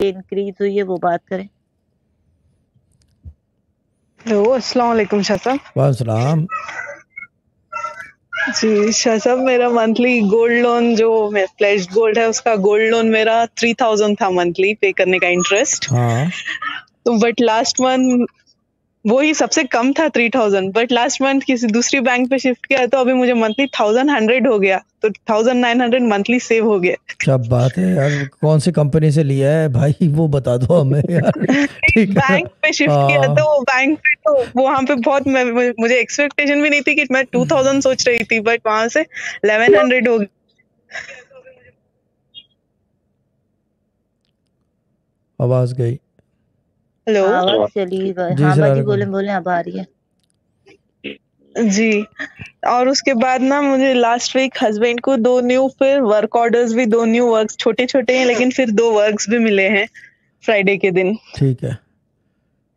Increase हुई है वो बात करें। हेलो, अस्सलाम वालेकुम शाह साहब। वालेकुम। जी शाह साहब, मेरा मंथली गोल्ड लोन जो मैं प्लेज्ड गोल्ड है उसका गोल्ड लोन मेरा 3000 था मंथली पे करने का इंटरेस्ट। हाँ तो बट लास्ट मंथ वो ही सबसे कम था 3000, बट लास्ट मंथ किसी दूसरी बैंक पे शिफ्ट किया तो अभी मुझे मंथली 1100 हो गया, तो 1900 मंथली सेव हो गया। क्या बात है यार, कौन सी कंपनी से लिया है भाई वो बता दो हमें यार। ठीक है बैंक पे शिफ्ट किया तो वो बैंक पे तो वहाँ पे बहुत मुझे एक्सपेक्टेशन भी नहीं थी कि मैं 2000 सोच रही थी, बट वहां से 1100 हो गया। आवाज गई। हेलो आवाज चली गई। जी हाँ सलाम बाजी अलैकुम। बोले अब आ रही है। जी, और उसके बाद ना मुझे लास्ट वीक हस्बैंड को 2 न्यू फिर वर्क ऑर्डर्स भी 2 न्यू वर्क्स छोटे-छोटे हैं लेकिन फिर 2 वर्क्स भी मिले हैं फ्राइडे के दिन। ठीक है,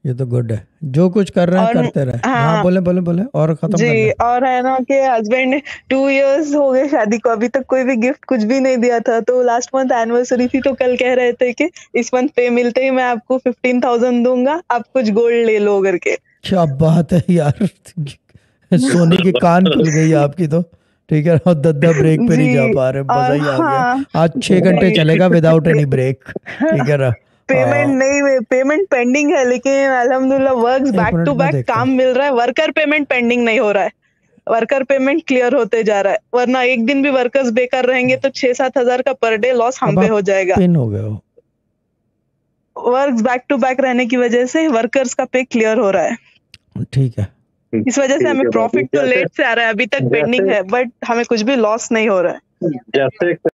ये तो गुड है, जो कुछ कर रहे हैं और करते रहे। हाँ हाँ बोले बोले बोले और खत्म कर जी, ले। और है ना कि हस्बैंड ने 2 इयर्स हो गए शादी को, अभी तक कोई भी गिफ्ट कुछ भी नहीं दिया था। तो लास्ट मंथ एनिवर्सरी थी तो कल कह रहे थे कि इस मंथ पे मिलते ही मैं आपको 15,000 दूंगा, आप कुछ गोल्ड ले लो करके। क्या बात है यार। सोने की कान खुल गई आपकी तो। ठीक है, और दद्दा ब्रेक पे नहीं जा जी, पा रहे, मजा और ही आ गया। हाँ आज 6 घंटे चलेगा विदाउट एनी ब्रेक। ठीक है ना। पेमेंट नहीं, पेमेंट पेंडिंग है लेकिन अल्हम्दुलिल्लाह वर्क्स एक बैक मिनट टू में बैक देखता काम हूँ। मिल रहा है। वर्कर पेमेंट पेंडिंग नहीं हो रहा है, वर्कर पेमेंट क्लियर होते जा रहा है, वरना एक दिन भी वर्कर्स बेकार रहेंगे तो 6-7 हजार का पर डे लॉस हम अब पे आप हो जाएगा। पिन हो गए हो। वर्क्स बैक टू बैक रहने की वजह से वर्कर्स का पे क्लियर हो रहा है। ठीक है। इस वजह से हमें प्रॉफिट तो लेट से आ रहा है, अभी तक पेंडिंग है बट हमें कुछ भी लॉस नहीं हो रहा है। जैसे